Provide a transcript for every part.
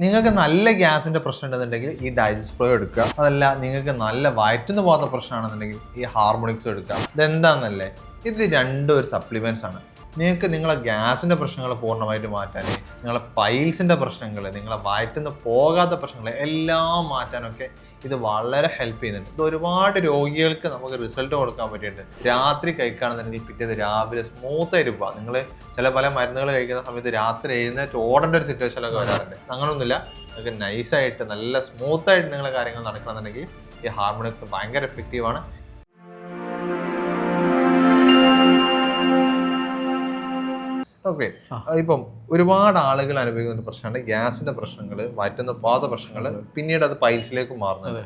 നിങ്ങൾക്ക് നല്ല ഗ്യാസിന്റെ പ്രശ്നം ഉണ്ടെന്നുണ്ടെങ്കിൽ ഈ ഡൈജസ്റ്റ് പ്രോ എടുക്കുക. അതല്ല നിങ്ങൾക്ക് നല്ല വയറ്റുന്ന പോകുന്ന പ്രശ്നമാണെന്നുണ്ടെങ്കിൽ ഈ ഹാർമോണിക്സ് എടുക്കുക. ഇതെന്താണെന്നല്ലേ, ഇത് രണ്ടും ഒരു സപ്ലിമെന്റ്സ് ആണ്. നിങ്ങൾക്ക് നിങ്ങളെ ഗ്യാസിന്റെ പ്രശ്നങ്ങൾ പൂർണ്ണമായിട്ട് മാറ്റാൻ, നിങ്ങളെ പൈൽസിന്റെ പ്രശ്നങ്ങൾ, നിങ്ങളെ വയറ്റുന്ന പോകാത്ത പ്രശ്നങ്ങൾ എല്ലാം മാറ്റാനൊക്കെ ഇത് വളരെ ഹെൽപ്പ് ചെയ്യുന്നുണ്ട്. ഇത് ഒരുപാട് രോഗികൾക്ക് നമുക്ക് റിസൾട്ട് കൊടുക്കാൻ പറ്റിയിട്ടുണ്ട്. രാത്രി കഴിക്കുകയാണെന്നുണ്ടെങ്കിൽ പിറ്റേത് രാവിലെ സ്മൂത്തായിട്ട് പോവാം. നിങ്ങൾ പല മരുന്നുകൾ കഴിക്കുന്ന സമയത്ത് രാത്രി എഴുന്നേറ്റ് ഓടേണ്ട ഒരു സിറ്റുവേഷനൊക്കെ വരാറുണ്ട്. അങ്ങനെയൊന്നുമില്ല, നിങ്ങൾക്ക് നൈസായിട്ട് നല്ല സ്മൂത്തായിട്ട് നിങ്ങളെ കാര്യങ്ങൾ നടക്കണമെന്നുണ്ടെങ്കിൽ ഈ ഹാർമോണിക്സ് ഭയങ്കര എഫക്റ്റീവാണ്. ഓക്കെ, ഇപ്പം ഒരുപാട് ആളുകൾ അനുഭവിക്കുന്ന ഒരു പ്രശ്നമാണ് ഗ്യാസിന്റെ പ്രശ്നങ്ങൾ, വയറ്റുന്ന പോകാത്ത പ്രശ്നങ്ങൾ, പിന്നീട് അത് പൈൽസിലേക്ക് മാറുന്നത്.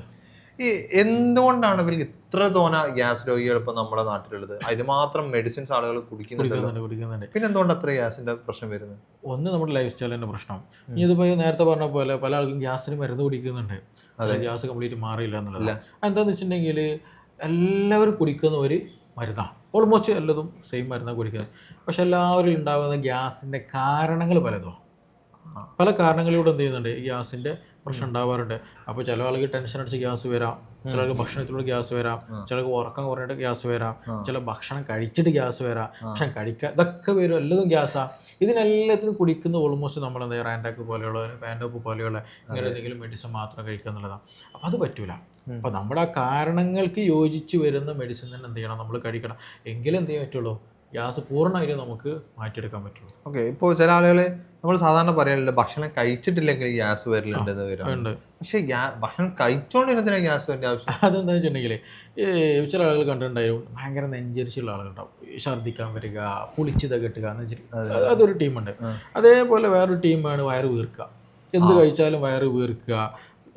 ഈ എന്തുകൊണ്ടാണ് ഇവർക്ക് ഇത്ര തോന്ന ഗ്യാസ് രോഗികൾ ഇപ്പൊ നമ്മുടെ നാട്ടിലുള്ളത്? അതിന് മാത്രം മെഡിസിൻസ് ആളുകൾ കുടിക്കുന്നുണ്ട്. പിന്നെ എന്തുകൊണ്ട് അത്ര ഗ്യാസിന്റെ പ്രശ്നം വരുന്നത്? ഒന്ന് നമ്മുടെ ലൈഫ് സ്റ്റൈലിന്റെ പ്രശ്നം. ഇനി ഇതിപ്പോ നേരത്തെ പറഞ്ഞ പോലെ പല ആൾക്കും ഗ്യാസിന് മരുന്ന് കുടിക്കുന്നുണ്ട്, ഗ്യാസ് കംപ്ലീറ്റ് മാറിയില്ല എന്നുള്ളത്. എന്താന്ന് വെച്ചിട്ടുണ്ടെങ്കിൽ എല്ലാവരും കുടിക്കുന്ന ഒരു മരുന്നാണ്, ഓൾമോസ്റ്റ് എല്ലാതും സെയിം മരുന്നാണ് കുടിക്കുന്നത്. പക്ഷെ എല്ലാവരും ഉണ്ടാകുന്ന ഗ്യാസിൻ്റെ കാരണങ്ങൾ പലതും, പല കാരണങ്ങളിലൂടെ എന്ത് ചെയ്യുന്നുണ്ട്, ഈ ഗ്യാസിൻ്റെ പ്രശ്നം ഉണ്ടാവാറുണ്ട്. അപ്പോൾ ചില ആൾക്ക് ടെൻഷൻ അടിച്ച് ഗ്യാസ് വരാം, ചിലർക്ക് ഭക്ഷണത്തിലൂടെ ഗ്യാസ് വരാം, ചിലർക്ക് ഉറക്കം കുറഞ്ഞിട്ട് ഗ്യാസ് വരാം, ചില ഭക്ഷണം കഴിച്ചിട്ട് ഗ്യാസ് വരാം, ഭക്ഷണം കഴിക്കുക, ഇതൊക്കെ വരും, എല്ലാതും ഗ്യാസാണ്. ഇതിനെല്ലാത്തിനും കുടിക്കുന്ന ഓൾമോസ്റ്റ് നമ്മൾ എന്താ പറയുക റാൻഡാക്ക് പോലെയുള്ള പാൻഡോപ്പ് പോലെയുള്ള ഇങ്ങനെ എന്തെങ്കിലും മെഡിസിൻ മാത്രം കഴിക്കുക എന്നുള്ളതാണ്. അപ്പോൾ അത് പറ്റൂല. അപ്പോൾ നമ്മുടെ ആ കാരണങ്ങൾക്ക് യോജിച്ച് വരുന്ന മെഡിസിൻ തന്നെ എന്ത് ചെയ്യണം, നമ്മൾ കഴിക്കണം. എങ്കിലും എന്ത് ചെയ്യാൻ പറ്റുള്ളൂ, ഗ്യാസ് പൂർണ്ണമായിട്ട് നമുക്ക് മാറ്റിയെടുക്കാൻ പറ്റുള്ളൂ. ഓക്കെ, ഇപ്പോൾ ചില ആളുകൾ നമ്മൾ സാധാരണ പറയാറില്ല ഭക്ഷണം കഴിച്ചിട്ടില്ലെങ്കിൽ ഗ്യാസ് വരില്ലെന്ന് വരുന്നുണ്ട്. പക്ഷേ ഭക്ഷണം കഴിച്ചോണ്ടിരുന്നതിനാ ഗ്യാസ് വരേണ്ട ആവശ്യം? അതെന്താ വെച്ചിട്ടുണ്ടെങ്കിൽ ചില ആളുകൾ കണ്ടിട്ടുണ്ടായിരുന്നു, ഭയങ്കര നെഞ്ചരിച്ചുള്ള ആളുകളുണ്ടാവും, ഛർദ്ദിക്കാൻ വരിക, പുളിച്ചത് കെട്ടുക എന്ന് വെച്ചിട്ട് അതൊരു ടീമുണ്ട്. അതേപോലെ വേറൊരു ടീമാണ് വയറ് വീർക്കുക. എന്ത് കഴിച്ചാലും വയറ് വീർക്കുക,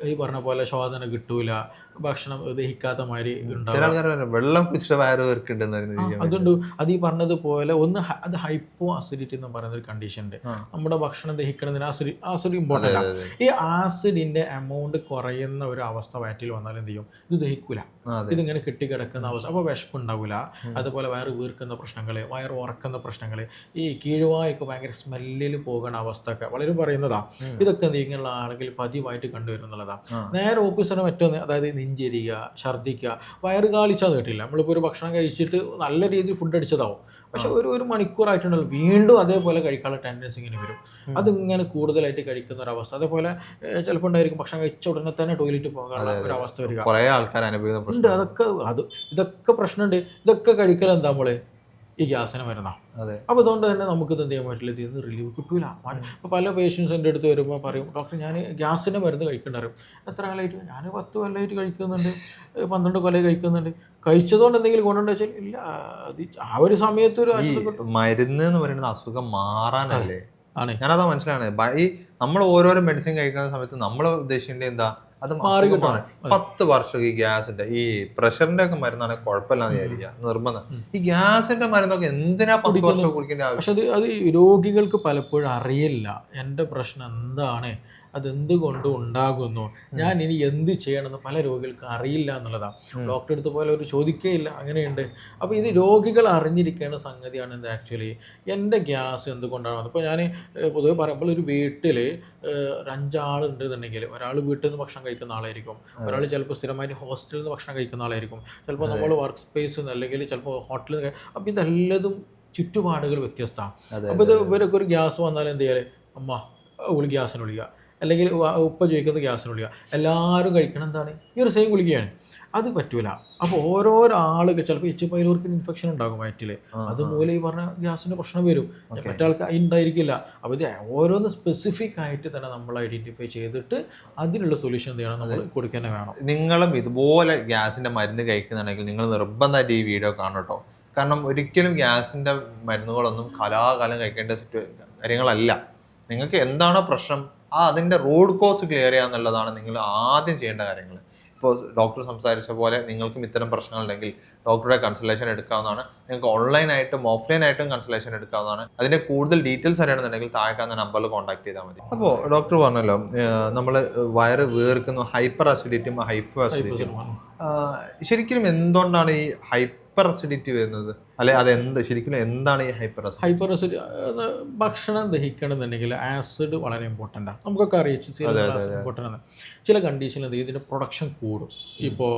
ഈ പറഞ്ഞ പോലെ ശോധന കിട്ടൂല, ഭക്ഷണം ദഹിക്കാത്ത മാതിരി വെള്ളം കുടിച്ചിട്ട് വയറ് വീർക്കുന്നുണ്ടെന്ന്. അതുകൊണ്ട് അത് ഈ പറഞ്ഞതുപോലെ ഒന്ന് അത് ഹൈപ്പോ അസിഡിറ്റി എന്ന് പറയുന്ന ഒരു കണ്ടീഷൻ ഉണ്ട്. നമ്മുടെ ഭക്ഷണം ദഹിക്കണതിന് ആസിഡ് ഇമ്പോർട്ടൻ്റ് ആണ്. ഈ ആസിഡിന്റെ എമൗണ്ട് കുറയുന്ന ഒരു അവസ്ഥ വയറ്റിൽ വന്നാൽ എന്ത് ചെയ്യും, ഇത് ദഹിക്കൂല, ഇതിങ്ങനെ കെട്ടിക്കിടക്കുന്ന അവസ്ഥ. അപ്പോൾ വിശപ്പുണ്ടാവില്ല. അതുപോലെ വയറ് വീർക്കുന്ന പ്രശ്നങ്ങൾ, വയറ് ഉറക്കുന്ന പ്രശ്നങ്ങൾ, ഈ കീഴുവായൊക്കെ ഭയങ്കര സ്മെല്ലിൽ പോകുന്ന അവസ്ഥ ഒക്കെ പലരും പറയുന്നതാണ്. ഇതൊക്കെ എന്ത് ചെയ്യുന്നുള്ള ആളുകൾ പതിവായിട്ട് കണ്ടുവരുന്നുള്ളതാണ്. നേരെ ഓപ്പോസിറ്റ് മറ്റൊന്ന്, അതായത് നെഞ്ചരിക്കുക, ഛർദ്ദിക്കുക, വയറ് കാളിച്ചാന്ന് കേട്ടില്ല. നമ്മളിപ്പോൾ ഒരു ഭക്ഷണം കഴിച്ചിട്ട് നല്ല രീതിയിൽ ഫുഡ് അടിച്ചതാവും, പക്ഷെ ഒരു മണിക്കൂറായിട്ടുണ്ടല്ലോ വീണ്ടും അതേപോലെ കഴിക്കാനുള്ള ടെൻഡൻസി ഇങ്ങനെ വരും. അതിങ്ങനെ കൂടുതലായിട്ട് കഴിക്കുന്ന ഒരു അവസ്ഥ. അതേപോലെ ചിലപ്പോൾ ഉണ്ടായിരിക്കും ഭക്ഷണം കഴിച്ച ഉടനെ തന്നെ ടോയ്ലറ്റ് പോകാനുള്ള ഒരു അവസ്ഥ വരിക. കുറേ ആൾക്കാർ അനുഭവിക്കുന്നുണ്ട്. ഇതൊക്കെ പ്രശ്നമുണ്ട്. ഇതൊക്കെ കഴിക്കൽ എന്താ നമ്മള് ഈ ഗ്യാസിന് മരുന്നാണ്. അപ്പോൾ അതുകൊണ്ട് തന്നെ നമുക്ക് ഇത് എന്ത് ചെയ്യാൻ പറ്റില്ല, ഇതിൽ നിന്ന് റിലീവ് കിട്ടൂല. അപ്പോൾ പല പേഷ്യൻസ് എൻ്റെ അടുത്ത് വരുമ്പോൾ പറയും, ഡോക്ടർ ഞാൻ ഗ്യാസിൻ്റെ മരുന്ന് കഴിക്കണ്ടറിയും. എത്ര കാലമായിട്ട്? ഞാൻ 10 കൊല്ലമായിട്ട് കഴിക്കുന്നുണ്ട്, 12 കൊല്ലം കഴിക്കുന്നുണ്ട്. കഴിച്ചതുകൊണ്ട് എന്തെങ്കിലും ഗുണമുണ്ടോ വെച്ചാൽ ഇല്ല. അത് ആ ഒരു സമയത്ത് ഒരു മരുന്ന് എന്ന് പറയുന്നത് അസുഖം മാറാനല്ലേ ആണ്. ഞാനതാ മനസ്സിലാണ്. ഈ നമ്മൾ ഓരോരോ മെഡിസിൻ കഴിക്കുന്ന സമയത്ത് നമ്മൾ ഉദ്ദേശിക്കേണ്ടത് എന്താ, അത് മാറി കിട്ടണം. 10 വർഷം ഈ ഗ്യാസിന്റെ ഈ പ്രഷറിന്റെ ഒക്കെ മരുന്നാണെങ്കിൽ കുഴപ്പമില്ലാന്ന് വിചാരിക്കുക, നിർബന്ധം. ഈ ഗ്യാസിന്റെ മരുന്നൊക്കെ എന്തിനാ 10 വർഷം കുടിക്കേണ്ട ആവശ്യം? പക്ഷെ അത് രോഗികൾക്ക് പലപ്പോഴും അറിയില്ല എൻ്റെ പ്രശ്നം എന്താണ്, അതെന്തുകൊണ്ട് ഉണ്ടാകുന്നു, ഞാൻ ഇനി എന്ത് ചെയ്യണമെന്ന് പല രോഗികൾക്ക് അറിയില്ല എന്നുള്ളതാണ്. ഡോക്ടറെ അടുത്ത് പോലെ ഒരു ചോദിക്കുകയില്ല, അങ്ങനെയുണ്ട്. അപ്പോൾ ഇത് രോഗികൾ അറിഞ്ഞിരിക്കേണ്ട സംഗതിയാണ് എന്ത്, ആക്ച്വലി എൻ്റെ ഗ്യാസ് എന്തുകൊണ്ടാണ്. ഇപ്പോൾ ഞാൻ പൊതുവെ പറയുമ്പോൾ ഒരു വീട്ടിൽ 5 ആളുണ്ട് എന്നുണ്ടെങ്കിൽ, ഒരാൾ വീട്ടിൽ നിന്ന് ഭക്ഷണം കഴിക്കുന്ന ആളായിരിക്കും, ഒരാൾ ചിലപ്പോൾ സ്ഥിരമായിട്ട് ഹോസ്റ്റലിൽ നിന്ന് ഭക്ഷണം കഴിക്കുന്ന ആളായിരിക്കും, ചിലപ്പോൾ നമ്മൾ വർക്ക് സ്പേസ് അല്ലെങ്കിൽ ചിലപ്പോൾ ഹോട്ടലിൽ. അപ്പോൾ ഇതെല്ലതും ചുറ്റുപാടുകൾ വ്യത്യസ്തമാണ്. അപ്പോൾ ഇത് ഇവരൊക്കെ ഒരു ഗ്യാസ് വന്നാൽ എന്ത് ചെയ്യാൻ, അമ്മ ഗ്യാസിന് വിളിക്കുക, അല്ലെങ്കിൽ ഉപ്പ ചോദിക്കുന്നത് ഗ്യാസിന് വിളിക്കുക, എല്ലാവരും കഴിക്കണം എന്താണ് ഈ ഒരു സെയിം ഗുളികയാണ്. അത് പറ്റൂല. അപ്പോൾ ഓരോരോ ആളുകൾ ചിലപ്പോൾ എച്ച് പൈലോർക്ക് ഇൻഫെക്ഷൻ ഉണ്ടാകും വയറ്റിൽ, അതുമൂലം ഈ പറഞ്ഞ ഗ്യാസിൻ്റെ പ്രശ്നം വരും, മറ്റാൾക്ക് ഉണ്ടായിരിക്കില്ല. അപ്പോൾ ഇത് ഓരോന്ന് സ്പെസിഫിക് ആയിട്ട് തന്നെ നമ്മൾ ഐഡൻറ്റിഫൈ ചെയ്തിട്ട് അതിനുള്ള സൊല്യൂഷൻ എന്ത് ചെയ്യണം, നമ്മൾ കൊടുക്കാൻ വേണം. നിങ്ങളും ഇതുപോലെ ഗ്യാസിൻ്റെ മരുന്ന് കഴിക്കുന്നുണ്ടെങ്കിൽ നിങ്ങൾ നിർബന്ധമായിട്ട് ഈ വീഡിയോ കാണട്ടോ. കാരണം ഒരിക്കലും ഗ്യാസിൻ്റെ മരുന്നുകളൊന്നും കാലാകാലം കഴിക്കേണ്ട കാര്യങ്ങളല്ല. നിങ്ങൾക്ക് എന്താണോ പ്രശ്നം അതിൻ്റെ റൂട്ട് കോസ് ക്ലിയർ ചെയ്യുക എന്നുള്ളതാണ് നിങ്ങൾ ആദ്യം ചെയ്യേണ്ട കാര്യങ്ങൾ. ഇപ്പോൾ ഡോക്ടർ സംസാരിച്ച പോലെ നിങ്ങൾക്കും ഇത്തരം പ്രശ്നങ്ങളുണ്ടെങ്കിൽ ഡോക്ടറുടെ കൺസൾട്ടേഷൻ എടുക്കാവുന്നതാണ്. നിങ്ങൾക്ക് ഓൺലൈനായിട്ടും ഓഫ്ലൈനായിട്ടും കൺസൾട്ടേഷൻ എടുക്കാവുന്നതാണ്. അതിൻ്റെ കൂടുതൽ ഡീറ്റെയിൽസ് അറിയണമെന്നുണ്ടെങ്കിൽ താഴെക്കാവുന്ന നമ്പറിൽ കോൺടാക്ട് ചെയ്താൽ മതി. അപ്പോൾ ഡോക്ടർ പറഞ്ഞല്ലോ, നമ്മൾ വയറ് വീർക്കുന്ന ഹൈപ്പർ അസിഡിറ്റിയും ഹൈപ്പോ അസിഡിറ്റിയും, ശരിക്കും എന്തുകൊണ്ടാണ് ഈ ഹൈപ്പർ അസിഡിറ്റി വരുന്നത്? അല്ലെ അത് ശരിക്കും എന്താണ് ഈ ഹൈപ്പർ അസിഡിറ്റി? ഹൈപ്പർ ആസിഡ് ഭക്ഷണം ദഹിക്കണമെന്നുണ്ടെങ്കിൽ ആസിഡ് വളരെ ഇമ്പോർട്ടൻ്റ് ആണ്. നമുക്കൊക്കെ അറിയാം ആസിഡ് ഇമ്പോർട്ടൻ്റ് ആണ്. ചില കണ്ടീഷനിൽ എന്ത് ചെയ്യും, ഇതിൻ്റെ പ്രൊഡക്ഷൻ കൂടും. ഇപ്പോൾ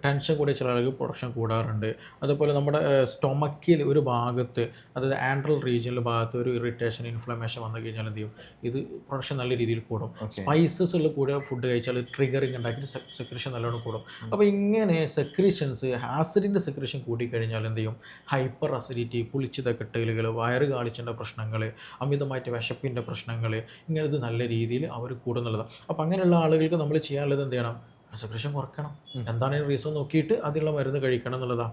ടെൻഷൻ കൂടിയ ചില ആളുകൾ പ്രൊഡക്ഷൻ കൂടാറുണ്ട്. അതുപോലെ നമ്മുടെ സ്റ്റൊമക്കിൽ ഒരു ഭാഗത്ത്, അതായത് ആൻട്രൽ റീജിയനിലെ ഭാഗത്ത് ഒരു ഇറിറ്റേഷൻ, ഇൻഫ്ലമേഷൻ വന്നു കഴിഞ്ഞാൽ എന്ത് ചെയ്യും, ഇത് പ്രൊഡക്ഷൻ നല്ല രീതിയിൽ കൂടും. സ്പൈസസ് ഉള്ള കൂടെ ഫുഡ് കഴിച്ചാൽ ട്രിഗറിങ് ഉണ്ടാക്കി സെക്രീഷൻ നല്ലോണം കൂടും. അപ്പോൾ ഇങ്ങനെ സെക്രീഷൻസ്, ആസിഡിൻ്റെ സെക്രീഷൻ കൂടിക്കഴിഞ്ഞാൽ എന്ത് ചെയ്യും, ഹൈപ്പർ അസിഡിറ്റി, പുളിച്ചിത കെട്ടലുകൾ, വയറ് കാളിച്ചേണ്ട പ്രശ്നങ്ങൾ, അമിതമായിട്ട് വിശപ്പിൻ്റെ പ്രശ്നങ്ങൾ, ഇങ്ങനെ ഇത് നല്ല രീതിയിൽ അവർ കൂടുന്നുള്ളതാണ്. അപ്പോൾ അങ്ങനെയുള്ള ആളുകൾക്ക് നമ്മൾ ചെയ്യാനുള്ളത് എന്ത് ചെയ്യണം, സെക്രീഷൻ കുറയ്ക്കണം. എന്താണ് റീസൺ നോക്കിയിട്ട് അതിനുള്ള മരുന്ന് കഴിക്കണം എന്നുള്ളതാണ്.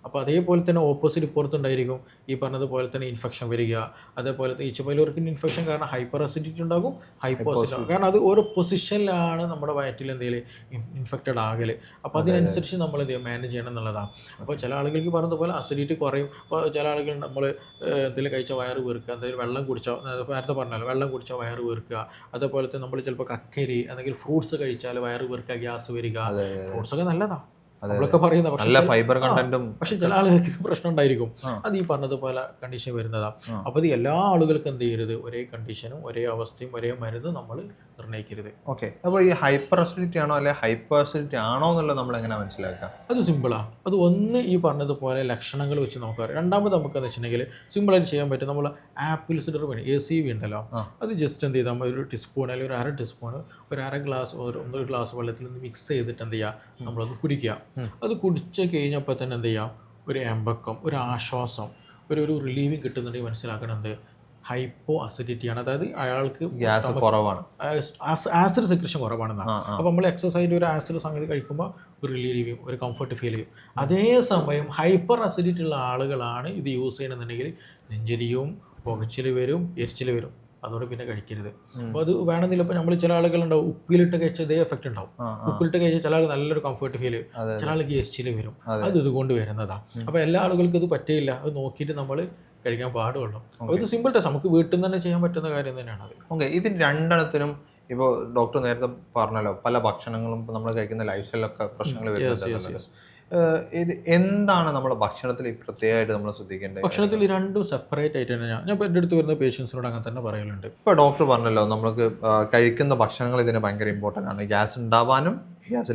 അപ്പോൾ അതേപോലെ തന്നെ ഓപ്പോസിറ്റ് പുറത്തുണ്ടായിരിക്കും ഈ പറഞ്ഞതുപോലെ തന്നെ ഇൻഫെക്ഷൻ വരിക. അതേപോലെ തന്നെ ഈച്ച പൈലോറിക്കിൻ ഇൻഫെക്ഷൻ കാരണം ഹൈപ്പർ അസിഡിറ്റി ഉണ്ടാകും, ഹൈപ്പോ അസിഡിറ്റി, കാരണം അത് ഓരോ പൊസിഷനിലാണ് നമ്മുടെ വയറ്റിൽ എന്തെങ്കിലും ഇൻഫെക്റ്റഡ് ആകൽ. അപ്പോൾ അതിനനുസരിച്ച് നമ്മൾ എന്ത് ചെയ്യും, മാനേജ് ചെയ്യണം എന്നുള്ളതാണ്. അപ്പോൾ ചില ആളുകൾക്ക് പറഞ്ഞതുപോലെ അസിഡിറ്റി കുറയും. അപ്പോൾ ചില ആളുകൾ നമ്മൾ എന്തെങ്കിലും കഴിച്ചാൽ വയറ് വീർക്കുക, എന്തെങ്കിലും വെള്ളം കുടിച്ചാൽ, നേരത്തെ പറഞ്ഞാൽ വെള്ളം കുടിച്ചാൽ വയറ് വീർക്കുക. അതേപോലെ തന്നെ നമ്മൾ ചിലപ്പോൾ കക്കരി അല്ലെങ്കിൽ ഫ്രൂട്ട്സ് കഴിച്ചാൽ വയറ് വീർക്കുക, ഗ്യാസ് വരിക. ഫ്രൂട്ട്സ് ഒക്കെ നല്ലതാണ്, നമ്മളൊക്കെ പറയുന്ന, നല്ല ഫൈബർ കണ്ടന്റും. പക്ഷെ ചില ആളുകൾക്ക് ഇത് പ്രശ്നം ഉണ്ടായിരിക്കും. അത് ഈ പറഞ്ഞതുപോലെ കണ്ടീഷൻ വരുന്നതാണ്. അപ്പോൾ ഇത് എല്ലാ ആളുകൾക്കും എന്ത് ചെയ്യരുത്, ഒരേ കണ്ടീഷനും ഒരേ അവസ്ഥയും ഒരേ മരുന്ന് നമ്മൾ നിർണ്ണയിക്കരുത്. ഓക്കെ, അപ്പോൾ ഈ ഹൈപ്പർ അസിഡിറ്റി ആണോ അല്ലെ ഹൈപ്പർ അസിഡിറ്റി ആണോ എന്നുള്ളത് നമ്മൾ എങ്ങനെ മനസ്സിലാക്കാം? അത് സിമ്പിളാണ്. അത് ഒന്ന് ഈ പറഞ്ഞതുപോലെ ലക്ഷണങ്ങൾ വെച്ച് നോക്കാം. രണ്ടാമത് നമുക്ക് എന്ന് വെച്ചിട്ടുണ്ടെങ്കിൽ സിമ്പിളായിട്ട് ചെയ്യാൻ പറ്റും. നമ്മൾ ആപ്പിൾ സിഡർ ACV ഉണ്ടല്ലോ, അത് ജസ്റ്റ് എന്ത് ചെയ്താൽ ഒരു ടീസ്പൂൺ അല്ലെങ്കിൽ ഒരു 1/2 ടീസ്പൂൺ, ഒരു 1/2 ഗ്ലാസ്, ഒരു ഗ്ലാസ് വെള്ളത്തിൽ നിന്ന് മിക്സ് ചെയ്തിട്ട് എന്ത് ചെയ്യുക, നമ്മളത് കുടിക്കുക. അത് കുടിച്ച് കഴിഞ്ഞപ്പോൾ തന്നെ എന്ത് ചെയ്യാം, ഒരു എമ്പക്കം, ഒരു ആശ്വാസം, ഒരു റിലീവിങ് കിട്ടുന്നുണ്ടെങ്കിൽ മനസ്സിലാക്കണം എന്ത്, ഹൈപ്പോ അസിഡിറ്റിയാണ്. അതായത് അയാൾക്ക് ഗ്യാസ് കുറവാണ്, ആസിഡ് സെക്രീഷൻ കുറവാണെന്നാണ്. അപ്പോൾ നമ്മൾ എക്സസൈസ് ഒരു ആസിഡ് സംഗതി കഴിക്കുമ്പോൾ ഒരു റിലീവ് ചെയ്യും, ഒരു കംഫർട്ട് ഫീൽ ചെയ്യും. അതേസമയം ഹൈപ്പർ അസിഡിറ്റി ഉള്ള ആളുകളാണ് ഇത് യൂസ് ചെയ്യണമെന്നുണ്ടെങ്കിൽ നെഞ്ചരിയും, പുകച്ചിൽ വരും, എരിച്ചിൽ വരും. അതോടെ പിന്നെ കഴിക്കരുത്. അപ്പോൾ അത് വേണമെന്നില്ല. ഇപ്പോൾ നമ്മൾ ചില ആളുകളുണ്ടാവും ഉപ്പിലിട്ട് കഴിച്ചാൽ ഇതേ എഫക്റ്റ് ഉണ്ടാവും. ഉപ്പിലിട്ട് കഴിച്ചാൽ ചില ആൾ നല്ലൊരു കംഫർട്ട് ഫീൽ ചെയ്യും, ചില ആൾക്ക് എരിച്ചിൽ വരും. അത് ഇതുകൊണ്ട് വരുന്നതാണ്. അപ്പോൾ എല്ലാ ആളുകൾക്കും ഇത് പറ്റില്ല. അത് നോക്കിയിട്ട് നമ്മൾ കഴിക്കാൻ പാടുള്ളൂ. അപ്പോൾ ഇത് സിമ്പിൾ ടെസ്റ്റ്, നമുക്ക് വീട്ടിൽ നിന്ന് തന്നെ ചെയ്യാൻ പറ്റുന്ന കാര്യം തന്നെയാണ് അത്. ഓക്കെ, ഇത് രണ്ടെണ്ണത്തിനും ഇപ്പോൾ ഡോക്ടർ നേരത്തെ പറഞ്ഞല്ലോ, പല ഭക്ഷണങ്ങളും ഇപ്പോൾ നമ്മൾ കഴിക്കുന്ന ലൈഫ് സ്റ്റൈലൊക്കെ പ്രശ്നങ്ങൾ വരുന്നുണ്ട്. ഇത് എന്താണ് നമ്മുടെ ഭക്ഷണത്തിൽ പ്രത്യേകമായിട്ട് നമ്മൾ ശ്രദ്ധിക്കേണ്ടത്? ഭക്ഷണത്തിൽ രണ്ടും സെപ്പറേറ്റ് ആയിട്ട് തന്നെ ഞാൻ ഇപ്പോൾ എൻ്റെ അടുത്ത് വരുന്ന പേഷ്യൻസിനോട് അങ്ങനെ തന്നെ പറയലുണ്ട്. ഇപ്പോൾ ഡോക്ടർ പറഞ്ഞല്ലോ, നമുക്ക് കഴിക്കുന്ന ഭക്ഷണങ്ങൾ ഇതിന് ഭയങ്കര ഇമ്പോർട്ടൻ്റ് ആണ്. ഗ്യാസ് ഉണ്ടാവാനും ഗ്യാസ്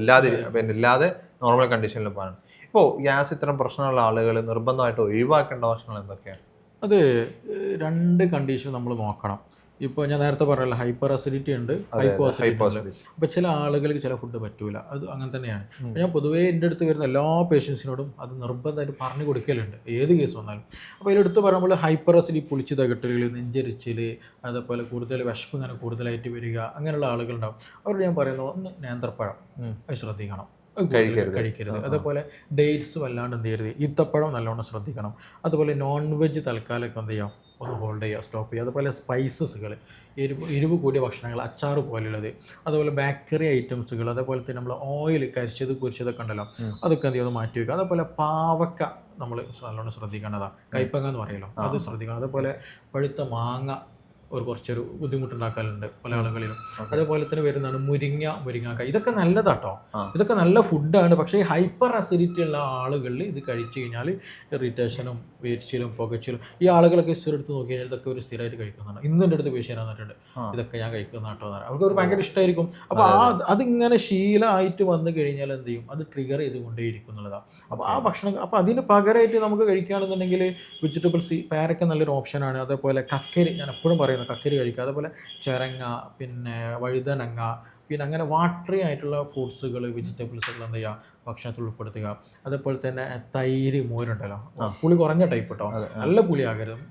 ഇല്ലാതെ നോർമൽ കണ്ടീഷനിൽ പോകാനും. ഇപ്പോൾ ഗ്യാസ് ഇത്തരം പ്രശ്നമുള്ള ആളുകൾ നിർബന്ധമായിട്ട് ഒഴിവാക്കേണ്ട ഭക്ഷണങ്ങൾ എന്തൊക്കെയാണ്? അത് 2 കണ്ടീഷൻ നമ്മൾ നോക്കണം. ഇപ്പോൾ ഞാൻ നേരത്തെ പറഞ്ഞല്ലോ, ഹൈപ്പർ അസിഡിറ്റി ഉണ്ട്, ഹൈപ്പോ അസിഡിറ്റി ഉണ്ട്. അപ്പോൾ ചില ആളുകൾക്ക് ചില ഫുഡ് പറ്റൂല, അത് അങ്ങനെ തന്നെയാണ്. ഞാൻ പൊതുവേ എൻ്റെ അടുത്ത് വരുന്ന എല്ലാ പേഷ്യൻസിനോടും അത് നിർബന്ധമായിട്ട് പറഞ്ഞു കൊടുക്കലുണ്ട്, ഏത് കേസ് വന്നാലും. അപ്പോൾ ഇതിലെടുത്ത് പറയുമ്പോൾ ഹൈപ്പർ അസിഡിറ്റി, പുളിച്ചിത കെട്ടലുകൾ, നെഞ്ചരിച്ചിൽ, അതേപോലെ കൂടുതൽ വിശപ്പ് ഇങ്ങനെ കൂടുതലായിട്ട് വരിക, അങ്ങനെയുള്ള ആളുകളുണ്ടാവും. അവരോട് ഞാൻ പറയുന്നത്, ഒന്ന് നേന്ത്രപ്പഴം അത് ശ്രദ്ധിക്കണം, കഴിക്കരുത്. അതേപോലെ ഡേറ്റ്സ് വല്ലാണ്ട് എന്ത് ചെയ്യരുത്, ഈത്തപ്പഴം നല്ലോണം ശ്രദ്ധിക്കണം. അതുപോലെ നോൺ വെജ് തൽക്കാലമൊക്കെ എന്ത് ചെയ്യാം, ഒന്ന് ഹോൾഡ് ചെയ്യുക, സ്റ്റോപ്പ് ചെയ്യുക. അതുപോലെ സ്പൈസസുകൾ, എരിവ് കൂടിയ ഭക്ഷണങ്ങൾ, അച്ചാറ് പോലുള്ളത്, അതുപോലെ ബേക്കറി ഐറ്റംസുകൾ, അതേപോലെ തന്നെ നമ്മൾ ഓയിൽ, കരിച്ചത് കുരിച്ചതൊക്കെ ഉണ്ടല്ലോ, അതൊക്കെ എന്ത് ചെയ്യുന്നത് മാറ്റി വയ്ക്കുക. അതേപോലെ പാവക്ക നമ്മൾ നല്ലോണം ശ്രദ്ധിക്കേണ്ടതാണ്, കൈപ്പങ്ങ എന്ന് പറയുമല്ലോ, അത് ശ്രദ്ധിക്കണം. അതേപോലെ പഴുത്ത മാങ്ങ കുറച്ചൊരു ബുദ്ധിമുട്ടുണ്ടാക്കാറുണ്ട് പല ആളുകളിലും. അതേപോലെ തന്നെ വരുന്നതാണ് മുരിങ്ങാക്ക. ഇതൊക്കെ നല്ലതാട്ടോ, ഇതൊക്കെ നല്ല ഫുഡാണ്. പക്ഷേ ഈ ഹൈപ്പർ അസിഡിറ്റി ഉള്ള ആളുകളിൽ ഇത് കഴിച്ചു കഴിഞ്ഞാൽ ഇറിറ്റേഷനും, എരിച്ചിലും, പുകച്ചിലും. ഈ ആളുകളൊക്കെ എടുത്ത് നോക്കി കഴിഞ്ഞാൽ ഇതൊക്കെ ഒരു സ്ഥിരമായിട്ട് കഴിക്കുന്നതാണ്. ഇന്ന് എൻ്റെ അടുത്ത് പേഷ്യൻ വന്നിട്ടുണ്ട്, ഇതൊക്കെ ഞാൻ കഴിക്കുന്ന കേട്ടോ എന്ന് പറയാം. അവർക്ക് ഒരു ഭയങ്കര ഇഷ്ടമായിരിക്കും. അപ്പോൾ അതിങ്ങനെ ശീലമായിട്ട് വന്നു കഴിഞ്ഞാൽ എന്ത് ചെയ്യും, അത് ട്രിഗർ ചെയ്തുകൊണ്ടേയിരിക്കും എന്നുള്ളതാണ്. അപ്പോൾ ആ ഭക്ഷണം, അപ്പോൾ അതിന് പകരമായിട്ട് നമുക്ക് കഴിക്കുകയാണെന്നുണ്ടെങ്കിൽ വെജിറ്റബിൾസ്, പേരക്ക നല്ലൊരു ഓപ്ഷനാണ്. അതേപോലെ കക്കരി, ഞാൻ എപ്പോഴും പറയുന്നത് കക്കരി കഴിക്കുക. അതേപോലെ ചിരങ്ങ, പിന്നെ വഴുതനങ്ങ, പിന്നെ അങ്ങനെ വാട്ടറി ആയിട്ടുള്ള ഫ്രൂട്ട്സുകൾ, വെജിറ്റബിൾസുകൾ എന്ത് ചെയ്യുക, ഭക്ഷണത്തിൽ ഉൾപ്പെടുത്തുക. അതേപോലെ തന്നെ തൈര്, മോരുണ്ടല്ലോ, പുളി കുറഞ്ഞ ടൈപ്പ് കേട്ടോ, നല്ല പുളി ആകരുത്.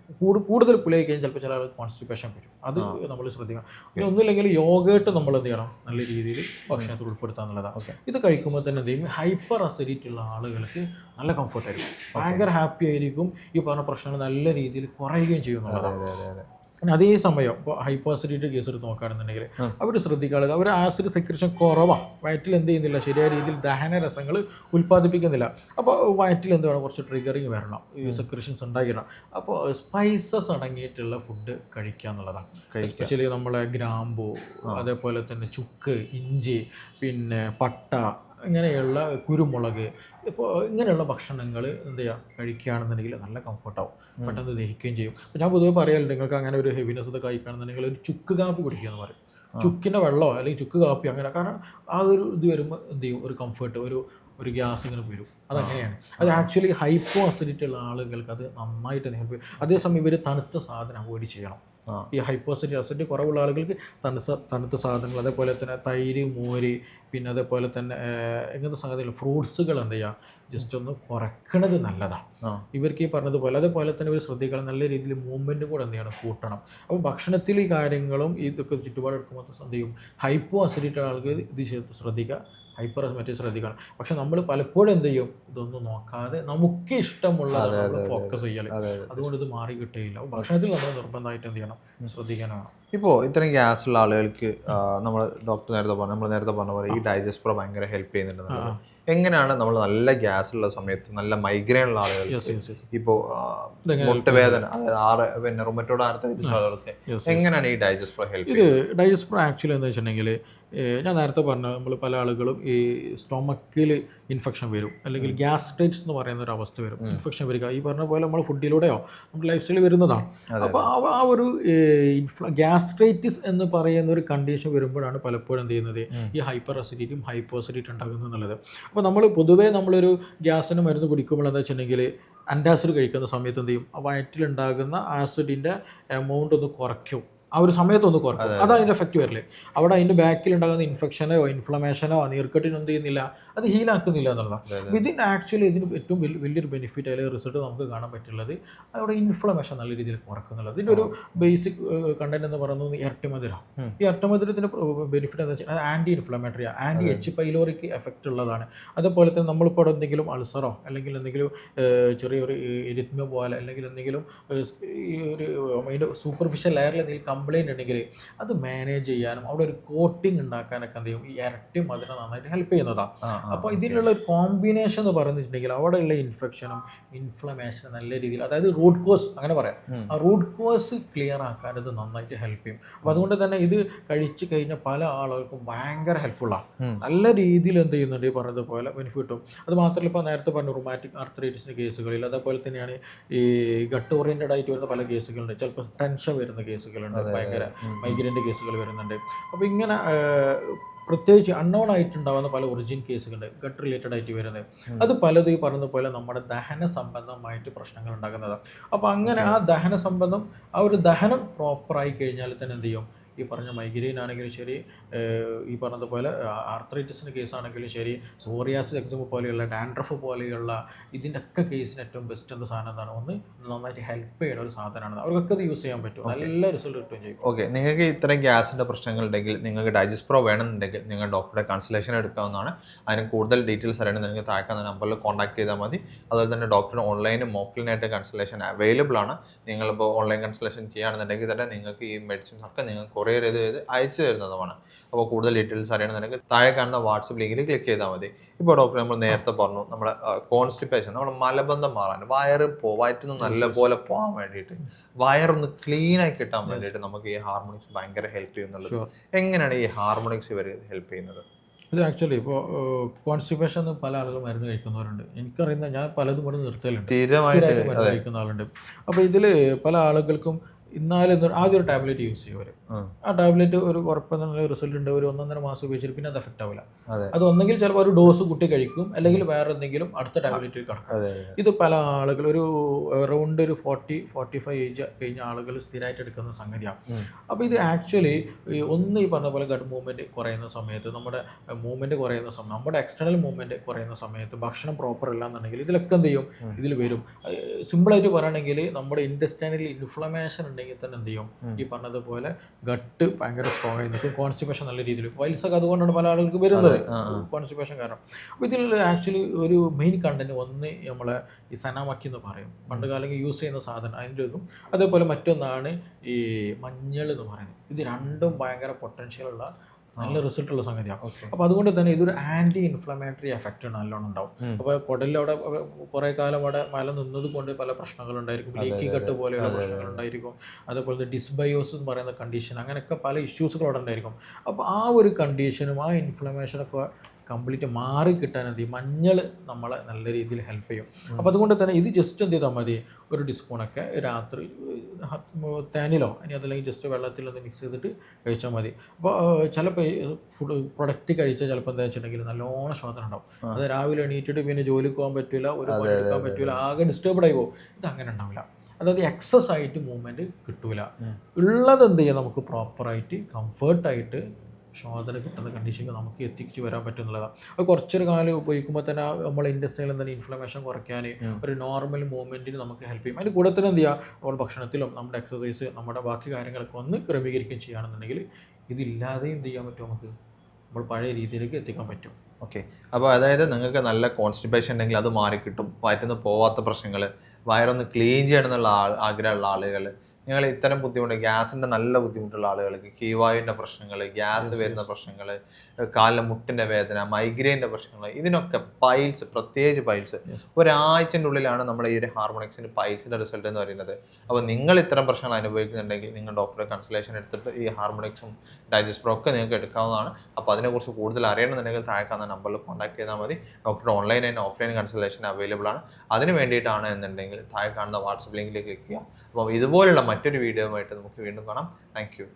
കൂടുതൽ പുളി ആയി കഴിഞ്ഞാൽ ചിലപ്പോൾ ചില ആൾ കോൺസ്റ്റിപ്പേഷൻ വരും, അത് നമ്മൾ ശ്രദ്ധിക്കണം. പിന്നെ ഒന്നുമില്ലെങ്കിൽ യോഗേട്ട് നമ്മൾ എന്ത് ചെയ്യണം, നല്ല രീതിയിൽ ഭക്ഷണത്തിൽ ഉൾപ്പെടുത്തുക എന്നുള്ളതാണ്. ഇത് കഴിക്കുമ്പോൾ തന്നെ എന്ത് ചെയ്യും, ഹൈപ്പർ അസിഡിറ്റി ഉള്ള ആളുകൾക്ക് നല്ല കംഫർട്ടായിരിക്കും, ഭയങ്കര ഹാപ്പി ആയിരിക്കും. ഈ പറഞ്ഞ പ്രശ്നങ്ങൾ നല്ല രീതിയിൽ കുറയുകയും ചെയ്യുന്നുള്ളതാണ്. പിന്നെ അതേസമയം ഇപ്പോൾ ഹൈപ്പോ അസിഡിറ്റി കേസ് എടുത്ത് നോക്കുകയാണെന്നുണ്ടെങ്കിൽ അവർ ശ്രദ്ധിക്കാതെ, അവർ ആസിഡ് സെക്രീഷൻ കുറവാണ്, വയറ്റിൽ എന്ത് ചെയ്യുന്നില്ല, ശരിയായ രീതിയിൽ ദഹനരസങ്ങൾ ഉൽപ്പാദിപ്പിക്കുന്നില്ല. അപ്പോൾ വയറ്റിൽ എന്ത് വേണം, കുറച്ച് ട്രിഗറിങ് വരണം, ഈ സെക്രീഷൻസ് ഉണ്ടാക്കിയിടണം. അപ്പോൾ സ്പൈസസ് അടങ്ങിയിട്ടുള്ള ഫുഡ് കഴിക്കുക എന്നുള്ളതാണ്. എസ്പെഷ്യലി നമ്മളെ ഗ്രാമ്പൂ, അതേപോലെ തന്നെ ചുക്ക്, ഇഞ്ചി, പിന്നെ പട്ട, ഇങ്ങനെയുള്ള കുരുമുളക് ഇപ്പോൾ ഇങ്ങനെയുള്ള ഭക്ഷണങ്ങൾ എന്ത് ചെയ്യുക കഴിക്കുകയാണെന്നുണ്ടെങ്കിൽ നല്ല കംഫർട്ടാവും, പെട്ടെന്ന് ദഹിക്കുകയും ചെയ്യും. അപ്പോൾ ഞാൻ പൊതുവെ പറയാറുണ്ട്, നിങ്ങൾക്ക് അങ്ങനെ ഒരു ഹെവിനെസ് ഒക്കെ കഴിക്കുകയാണെന്നുണ്ടെങ്കിൽ ഒരു ചുക്ക് കാപ്പി കുടിക്കുക എന്ന് പറയും. ചുക്കിൻ്റെ വെള്ളമോ അല്ലെങ്കിൽ ചുക്ക് കാപ്പി അങ്ങനെ, കാരണം ആ ഒരു ഇത് വരുമ്പോൾ എന്ത് ചെയ്യും, ഒരു കംഫർട്ട്, ഒരു ഗ്യാസ് ഇങ്ങനെ വരും. അതങ്ങനെയാണ്. അത് ആക്ച്വലി ഹൈപ്പോ അസിഡിറ്റി ഉള്ള ആളുകൾക്ക് അത് നന്നായിട്ട് ഹെൽപ്പ് ചെയ്യും. അതേസമയം ഇവർ തണുത്ത സാധനം അവോയ്ഡ് ചെയ്യണം. ഈ ഹൈപ്പോസിറ്റി അസിഡിറ്റി കുറവുള്ള ആളുകൾക്ക് തണുത്ത സാധനങ്ങൾ, അതേപോലെ തന്നെ തൈര്, മോര്, പിന്നെ അതേപോലെ തന്നെ ഇങ്ങനത്തെ സംഗതികൾ, ഫ്രൂട്ട്സുകൾ എന്ത് ചെയ്യുക, ജസ്റ്റ് ഒന്ന് കുറയ്ക്കണത് നല്ലതാണ് ഇവർക്ക് ഈ പറഞ്ഞതുപോലെ. അതേപോലെ തന്നെ ഇവർ ശ്രദ്ധിക്കണം, നല്ല രീതിയിൽ മൂവ്മെൻറ്റും കൂടെ എന്ത് ചെയ്യണം, കൂട്ടണം. അപ്പോൾ ഭക്ഷണത്തിൽ ഈ കാര്യങ്ങളും ഇതൊക്കെ ചുറ്റുപാട് എടുക്കുമ്പോൾ എന്ത് ചെയ്യും, ഹൈപ്പോ അസിഡിറ്റി ആൾക്ക് ഇത് ശ്രദ്ധിക്കുക, ഹൈപ്പർ മറ്റേ ശ്രദ്ധിക്കണം. പക്ഷെ നമ്മൾ പലപ്പോഴും എന്ത് ചെയ്യും, ഇതൊന്നും നോക്കാതെ നമുക്ക് ഇഷ്ടമുള്ള ഫോക്കസ് ചെയ്യൽ, അതുകൊണ്ട് ഇത് മാറി കിട്ടുകയില്ല. ഭക്ഷണത്തിൽ നമ്മൾ നിർബന്ധമായിട്ട് എന്ത് ചെയ്യണം, ശ്രദ്ധിക്കാനാണ്. ഇപ്പോൾ ഇത്രയും ഗ്യാസ് ഉള്ള ആളുകൾക്ക് നമ്മൾ നേരത്തെ പറഞ്ഞ പോലെ ഈ ഡൈജസ്റ്റ് പ്രോ ഭയങ്കര ഹെൽപ്പ് ചെയ്യുന്നുണ്ട്. എങ്ങനെയാണ് നമ്മൾ നല്ല ഗ്യാസ് ഉള്ള സമയത്ത്, നല്ല മൈഗ്രെയിൻ ഉള്ള ആളുകൾക്ക്, ഇപ്പോൾ മുട്ടുവേദന, അതായത് പിന്നെ റുമറ്റോയ്ഡ് ആർത്രൈറ്റിസ് ആളുകൾക്ക് എങ്ങനെയാണ് ഈ ഡൈജസ്റ്റ് പ്രോ ഹെൽപ്പ് ചെയ്യുന്നത്? ഇത് ഡൈജസ്റ്റ് പ്രോ ആക്ച്വലി എന്താ വെച്ചിട്ടുണ്ടെങ്കിൽ, ഞാൻ നേരത്തെ പറഞ്ഞു, നമ്മൾ പല ആളുകളും ഈ സ്റ്റൊമക്കിൽ ഇൻഫെക്ഷൻ വരും, അല്ലെങ്കിൽ ഗ്യാസ്ട്രൈറ്റിസ് എന്ന് പറയുന്ന ഒരു അവസ്ഥ വരും, ഇൻഫെക്ഷൻ വരിക. ഈ പറഞ്ഞ പോലെ നമ്മൾ ഫുഡിലൂടെയോ നമ്മുടെ ലൈഫ് സ്റ്റൈലിൽ വരുന്നതാണ്. അപ്പോൾ ആ ഒരു ഗ്യാസ്ട്രൈറ്റിസ് എന്ന് പറയുന്ന ഒരു കണ്ടീഷൻ വരുമ്പോഴാണ് പലപ്പോഴും എന്ത് ചെയ്യുന്നത്, ഈ ഹൈപ്പർ അസിഡിറ്റിയും ഹൈപ്പോ അസിഡിറ്റി ഉണ്ടാകുന്നത് എന്നുള്ളത്. അപ്പോൾ നമ്മൾ പൊതുവേ നമ്മളൊരു ഗ്യാസിന് മരുന്ന് കുടിക്കുമ്പോൾ എന്താ വെച്ചിട്ടുണ്ടെങ്കിൽ, ആൻറ്റാസിഡ് കഴിക്കുന്ന സമയത്ത് എന്ത് ചെയ്യും, ആ വയറ്റിലുണ്ടാകുന്ന ആസിഡിൻ്റെ എമൗണ്ട് ഒന്ന് കുറയ്ക്കും, ആ ഒരു സമയത്തൊന്ന് കുറക്കും. അതാണ് അതിൻ്റെ എഫക്റ്റ് വരില്ലേ. അവിടെ അതിൻ്റെ ബാക്കിൽ ഉണ്ടാകുന്ന ഇൻഫെക്ഷനോ ഇൻഫ്ലമേഷനോ നീർക്കെട്ടിനോ എന്ത് ചെയ്യുന്നില്ല, അത് ഹീലാക്കുന്നില്ല എന്നുള്ളതാണ്. അപ്പോൾ ഇതിന് ആക്ച്വലി ഇതിന് ഏറ്റവും വലിയൊരു ബെനിഫിറ്റ് അല്ലെങ്കിൽ റിസൾട്ട് നമുക്ക് കാണാൻ പറ്റുള്ളത് അവിടെ ഇൻഫ്ലമേഷൻ നല്ല രീതിയിൽ കുറക്കുന്നുള്ളത്. ഇതിൻ്റെ ഒരു ബേസിക് കണ്ടന്റ് എന്ന് പറയുന്നത് ഇരട്ടിമധുരം. ഈ ഇരട്ടിമധുരത്തിൻ്റെ ബെനിഫിറ്റ് എന്താ വെച്ചാൽ anti inflammatory, anti H pyloric effect ഉള്ളതാണ്. അതേപോലെ തന്നെ നമ്മളിപ്പോൾ എന്തെങ്കിലും അൾസറോ അല്ലെങ്കിൽ എന്തെങ്കിലും ചെറിയൊരു എരിത്മ പോലെ അല്ലെങ്കിൽ എന്തെങ്കിലും ഒരു അതിൻ്റെ സൂപ്പർഫിഷ്യൽ ലെയറിൽ എന്തെങ്കിലും കംപ്ലൈൻറ്റ് ഉണ്ടെങ്കിൽ അത് മാനേജ് ചെയ്യാനും അവിടെ ഒരു കോട്ടിങ് ഉണ്ടാക്കാനൊക്കെ എന്ത് ചെയ്യും, ഈ ഇരട്ടി മധുരം നന്നായിട്ട് ഹെൽപ്പ് ചെയ്യുന്നതാണ്. അപ്പോൾ ഇതിലുള്ള ഒരു കോമ്പിനേഷൻ എന്ന് പറഞ്ഞിട്ടുണ്ടെങ്കിൽ അവിടെയുള്ള ഇൻഫെക്ഷനും ഇൻഫ്ലമേഷനും നല്ല രീതിയിൽ, അതായത് റൂട്ട് കോസ് അങ്ങനെ പറയാം, ആ റൂട്ട് കോസ് ക്ലിയർ ആക്കാൻ ഇത് നന്നായിട്ട് ഹെൽപ്പ് ചെയ്യും. അപ്പോൾ അതുകൊണ്ട് തന്നെ ഇത് കഴിച്ചു കഴിഞ്ഞാൽ പല ആളുകൾക്കും ഭയങ്കര ഹെൽപ്ഫുള്ളാണ്. നല്ല രീതിയിൽ എന്ത് ചെയ്യുന്നുണ്ട്, ഈ പറഞ്ഞതുപോലെ ബെനിഫിറ്റും. അത് മാത്രമല്ല, ഇപ്പോൾ നേരത്തെ പറഞ്ഞു റുമാറ്റിക് ആർത്രൈറ്റിസിൻ്റെ കേസുകളിൽ, അതേപോലെ തന്നെയാണ് ഈ ഗട്ട് ഓറിയൻറ്റഡ് ആയിട്ട് വരുന്ന പല കേസുകളുണ്ട്, ചിലപ്പോൾ ടെൻഷൻ വരുന്ന കേസുകളുണ്ട്, ഭയങ്കര മൈഗ്രൈൻ്റെ കേസുകൾ വരുന്നുണ്ട്. അപ്പോൾ ഇങ്ങനെ പ്രത്യേകിച്ച് അൺനോൺ ആയിട്ടുണ്ടാകുന്ന പല ഒറിജിൻ കേസുകളുണ്ട് ഗട്ട് റിലേറ്റഡ് ആയിട്ട് വരുന്നത്. അത് പലതും ഈ പറഞ്ഞ പോലെ നമ്മുടെ ദഹന സംബന്ധമായിട്ട് പ്രശ്നങ്ങൾ ഉണ്ടാകുന്നതാണ്. അപ്പോൾ അങ്ങനെ ആ ദഹന സംബന്ധം, ആ ഒരു ദഹനം പ്രോപ്പറായി കഴിഞ്ഞാൽ തന്നെ എന്ത് ചെയ്യും, ഈ പറഞ്ഞ മൈഗ്രെയിൻ ആണെങ്കിലും ശരി, ഈ പറഞ്ഞതുപോലെ ആർത്രൈറ്റിസിൻ്റെ കേസാണെങ്കിലും ശരി, സോറിയാസിസ് എക്സിമ പോലെയുള്ള ഡാൻഡ്രഫ് പോലെയുള്ള ഇതിൻ്റെ ഒക്കെ കേസിന് ഏറ്റവും ബെസ്റ്റ് എന്ന സാധനം എന്താണ്, ഒന്ന് നന്നായിട്ട് ഹെൽപ്പ് ചെയ്യുന്ന ഒരു സാധനമാണ്. അവർക്കൊക്കെ ഇത് യൂസ് ചെയ്യാൻ പറ്റും, നല്ല റിസൾട്ട് കിട്ടുകയും ചെയ്യും. ഓക്കെ, നിങ്ങൾക്ക് ഇത്രയും ഗ്യാസിൻ്റെ പ്രശ്നങ്ങൾ ഉണ്ടെങ്കിൽ, നിങ്ങൾക്ക് ഡൈജസ്റ്റ് പ്രോ വേണമെന്നുണ്ടെങ്കിൽ നിങ്ങൾ ഡോക്ടറുടെ കൺസൾട്ടേഷൻ എടുക്കാവുന്നതാണ്. അതിന് കൂടുതൽ ഡീറ്റെയിൽസ് അറിയണമെങ്കിൽ നിങ്ങൾക്ക് താഴെ നമ്പറിൽ കോൺടാക്ട് ചെയ്താൽ മതി. അതുപോലെ തന്നെ ഡോക്ടറുടെ ഓൺലൈനും ഓഫ്ലൈനായിട്ട് കൺസൾട്ടേഷൻ അവൈലബിൾ ആണ്. നിങ്ങളിപ്പോൾ ഓൺലൈൻ കൺസൾട്ടേഷൻ ചെയ്യുകയാണെന്നുണ്ടെങ്കിൽ തന്നെ നിങ്ങൾക്ക് ഈ മെഡിസിൻസ് ഒക്കെ നിങ്ങൾക്ക് കൊറിയർ ചെയ്ത് അയച്ചു തരുന്നതുമാണ്. അപ്പോൾ കൂടുതൽ ഡീറ്റെയിൽസ് അറിയണമെന്നുണ്ടെങ്കിൽ താഴെ കാണുന്ന വാട്സപ്പ് ലിങ്കിൽ ക്ലിക്ക് ചെയ്താൽ മതി. ഇപ്പോൾ ഡോക്ടർ നമ്മൾ നേരത്തെ പറഞ്ഞു, നമ്മുടെ കോൺസ്റ്റിപ്പേഷൻ, നമ്മുടെ മലബന്ധം മാറാൻ, വയറ്റിന്ന് നല്ലപോലെ പോകാൻ വേണ്ടിയിട്ട്, വയറൊന്ന് ക്ലീൻ ആയി കിട്ടാൻ വേണ്ടിയിട്ട് നമുക്ക് ഈ ഹാർമോണിക്സ് ഭയങ്കര ഹെൽപ്പ് ചെയ്യുന്നുള്ളത്. എങ്ങനെയാണ് ഈ ഹാർമോണിക്സ് ഇവർ ഹെൽപ്പ് ചെയ്യുന്നത്? ഇത് ആക്ച്വലി ഇപ്പോൾ കോൺസ്റ്റിപ്പേഷൻ പല ആളുകളും മരുന്ന് കഴിക്കുന്നവരുണ്ട്. എനിക്കറിയുന്ന, ഞാൻ പലതും ഇവിടെ നിർത്തലുണ്ട്, സ്ഥിരമായിട്ട് മരുന്ന് കഴിക്കുന്ന ആളുണ്ട്. അപ്പോൾ ഇതിൽ പല ആളുകൾക്കും ഇന്നാലും ആദ്യം ഒരു ടാബ്ലറ്റ് യൂസ് ചെയ്യും അവർ. ആ ടാബ്ലറ്റ് ഒരു കുഴപ്പമെന്നുള്ള റിസൾട്ട് ഉണ്ട്, ഒരു 1.5 മാസം ഉപയോഗിച്ചിട്ട് പിന്നെ അത് എഫക്റ്റ് ആവില്ല. അത് ഒന്നെങ്കിൽ ചിലപ്പോൾ ഒരു ഡോസ് കുട്ടി കഴിക്കും, അല്ലെങ്കിൽ വേറെ എന്തെങ്കിലും അടുത്ത ടാബ്ലറ്റിൽ കിടക്കും. ഇത് പല ആളുകൾ ഒരു അറൗണ്ട് ഒരു 40-45 ഏജ് കഴിഞ്ഞ ആളുകൾ സ്ഥിരമായിട്ട് എടുക്കുന്ന സംഗതിയാണ്. അപ്പോൾ ഇത് ആക്ച്വലി ഒന്ന് ഈ പറഞ്ഞ പോലെ ഗട്ട് മൂവ്മെൻറ്റ് കുറയുന്ന സമയത്ത്, നമ്മുടെ മൂവ്മെൻറ്റ് കുറയുന്ന സമയം, നമ്മുടെ എക്സ്റ്റേണൽ മൂവ്മെൻറ്റ് കുറയുന്ന സമയത്ത്, ഭക്ഷണം പ്രോപ്പർ അല്ല എന്നുണ്ടെങ്കിൽ ഇതിലൊക്കെ എന്ത് ചെയ്യും, ഇതിൽ വരും. സിമ്പിളായിട്ട് പറയുകയാണെങ്കിൽ നമ്മുടെ ഇൻറ്റസ്റ്റൈനിൽ ഇൻഫ്ലമേഷൻ ഉണ്ടെങ്കിൽ തന്നെ എന്ത് ചെയ്യും, ഈ പറഞ്ഞതുപോലെ ഗട്ട് ഭയങ്കര സ്ട്രോങ് ആയി നിൽക്കും. കോൺസ്റ്റിപ്പേഷൻ നല്ല രീതിയിൽ, വൈൽസൊക്കെ അതുകൊണ്ടാണ് പല ആളുകൾക്ക് വരുന്നത്, കോൺസ്റ്റിപ്പേഷൻ കാരണം. അപ്പോൾ ഇതിൽ ആക്ച്വലി ഒരു മെയിൻ കണ്ടന്റ് ഒന്ന് നമ്മളെ ഈ സനാമക്കി എന്ന് പറയും, പണ്ട് കാലങ്ങളിൽ യൂസ് ചെയ്യുന്ന സാധനം, അതിൻ്റെ ഇതും. അതേപോലെ മറ്റൊന്നാണ് ഈ മഞ്ഞൾ എന്ന് പറയുന്നത്. ഇത് രണ്ടും ഭയങ്കര പൊട്ടൻഷ്യലുള്ള നല്ല റിസൾട്ട് ഉള്ള സംഗതിയാണ്. അപ്പോൾ അതുകൊണ്ട് തന്നെ ഇതൊരു ആൻറ്റി ഇൻഫ്ലമേറ്ററി എഫക്റ്റ് നല്ലോണം ഉണ്ടാവും. അപ്പോൾ കുടലിലവിടെ കുറേ കാലം അവിടെ മല നിന്നത് കൊണ്ട് പല പ്രശ്നങ്ങളുണ്ടായിരിക്കും, ലീക്കി കട്ട് പോലെയുള്ള പ്രശ്നങ്ങളുണ്ടായിരിക്കും. അതേപോലെ ഡിസ്ബയോസ് എന്ന് പറയുന്ന കണ്ടീഷൻ, അങ്ങനെയൊക്കെ പല ഇഷ്യൂസുകൾ അവിടെ ഉണ്ടായിരിക്കും. അപ്പോൾ ആ ഒരു കണ്ടീഷനും ആ ഇൻഫ്ലമേഷനൊക്കെ കംപ്ലീറ്റ് മാറി കിട്ടാൻ എന്ത് ചെയ്യും, മഞ്ഞൾ നമ്മളെ നല്ല രീതിയിൽ ഹെൽപ്പ് ചെയ്യും. അപ്പോൾ അതുകൊണ്ട് തന്നെ ഇത് ജസ്റ്റ് എന്ത് ചെയ്താൽ മതി, ഒരു ടീസ്പൂണൊക്കെ രാത്രി തേനിലോ ഇനി അതല്ലെങ്കിൽ ജസ്റ്റ് വെള്ളത്തിൽ ഒന്ന് മിക്സ് ചെയ്തിട്ട് കഴിച്ചാൽ മതി. അപ്പോൾ ചിലപ്പോൾ ഫുഡ് പ്രൊഡക്റ്റ് കഴിച്ചാൽ ചിലപ്പോൾ എന്താ വെച്ചിട്ടുണ്ടെങ്കിൽ നല്ലോണം ശ്വാസം ഉണ്ടാവും. അത് രാവിലെ എണീറ്റിട്ട് പിന്നെ ജോലിക്ക് പോകാൻ പറ്റില്ല, ഒരു പണി എടുക്കാൻ പറ്റില്ല, ആകെ ഡിസ്റ്റർബ്ഡ് ആയി പോകും. ഇത് അങ്ങനെ ഉണ്ടാവില്ല. അതായത് എക്സസ് ആയിട്ട് മൂവ്മെൻറ്റ് കിട്ടൂല. ഉള്ളത് എന്ത് ചെയ്യുക, നമുക്ക് പ്രോപ്പറായിട്ട് കംഫേർട്ടായിട്ട് ശോധന കിട്ടുന്ന കണ്ടീഷനിൽ നമുക്ക് എത്തിച്ചു വരാൻ പറ്റുന്നുള്ളതാണ്. അത് കുറച്ചൊരു കാലം ഉപയോഗിക്കുമ്പോൾ തന്നെ നമ്മൾ ഇൻഡസ്ട്രിയിൽ തന്നെ ഇൻഫ്ലമേഷൻ കുറയ്ക്കാൻ, ഒരു നോർമൽ മൂവ്മെൻറ്റിന് നമുക്ക് ഹെൽപ്പ് ചെയ്യും. അതിന് കൂടെ തന്നെ എന്ത് ചെയ്യുക, നമ്മൾ ഭക്ഷണത്തിലും നമ്മുടെ എക്സസൈസ് നമ്മുടെ ബാക്കി കാര്യങ്ങളൊക്കെ ഒന്ന് ക്രമീകരിക്കുകയും ചെയ്യുകയാണെന്നുണ്ടെങ്കിൽ ഇതില്ലാതെയും എന്ത് ചെയ്യാൻ പറ്റും, നമുക്ക് നമ്മൾ പഴയ രീതിയിലേക്ക് എത്തിക്കാൻ പറ്റും. ഓക്കെ. അപ്പോൾ അതായത് നിങ്ങൾക്ക് നല്ല കോൺസ്റ്റിപ്പേഷൻ ഉണ്ടെങ്കിൽ അത് മാറിക്കിട്ടും. വയറ്റിന്ന് പോവാത്ത പ്രശ്നങ്ങൾ, വയറൊന്ന് ക്ലീൻ ചെയ്യണം എന്നുള്ള ആഗ്രഹമുള്ള ആളുകൾ, നിങ്ങൾ ഇത്തരം ബുദ്ധിമുട്ട്, ഗ്യാസിൻ്റെ നല്ല ബുദ്ധിമുട്ടുള്ള ആളുകൾക്ക്, കീവായുവിൻ്റെ പ്രശ്നങ്ങൾ, ഗ്യാസ് വരുന്ന പ്രശ്നങ്ങൾ, കാലിലെ മുട്ടിൻ്റെ വേദന, മൈഗ്രെയിൻ്റെ പ്രശ്നങ്ങൾ, ഇതിനൊക്കെ പൈൽസ്, പ്രത്യേകിച്ച് പൈൽസ്, ഒരാഴ്ചൻ്റെ ഉള്ളിലാണ് നമ്മുടെ ഈ ഒരു ഹാർമോണിക്സിൻ്റെ പൈൽസിൻ്റെ റിസൾട്ട് എന്ന് പറയുന്നത്. അപ്പോൾ നിങ്ങൾ ഇത്തരം പ്രശ്നങ്ങൾ അനുഭവിക്കുന്നുണ്ടെങ്കിൽ നിങ്ങൾ ഡോക്ടറെ കൺസൾട്ടേഷൻ എടുത്തിട്ട് ഈ ഹാർമോണിക്സും ഡൈജസ്റ്റ് പ്രോ ഒക്കെ നിങ്ങൾക്ക് എടുക്കാവുന്നതാണ്. അപ്പോൾ അതിനെക്കുറിച്ച് കൂടുതൽ അറിയണമെന്നുണ്ടെങ്കിൽ താഴെ കാണുന്ന നമ്പറിൽ കോൺടാക്ട് ചെയ്താൽ മതി. Doctor online and offline consultation available ആണ്. അതിന് വേണ്ടിയിട്ടാണ് എന്നുണ്ടെങ്കിൽ താഴെ കാണുന്ന വാട്സപ്പ് ലിങ്കിലേക്ക് ക്ലിക്ക് ചെയ്യുക. അപ്പോൾ ഇതുപോലുള്ള മറ്റൊരു വീഡിയോയുമായിട്ട് നമുക്ക് വീണ്ടും കാണാം. Thank you.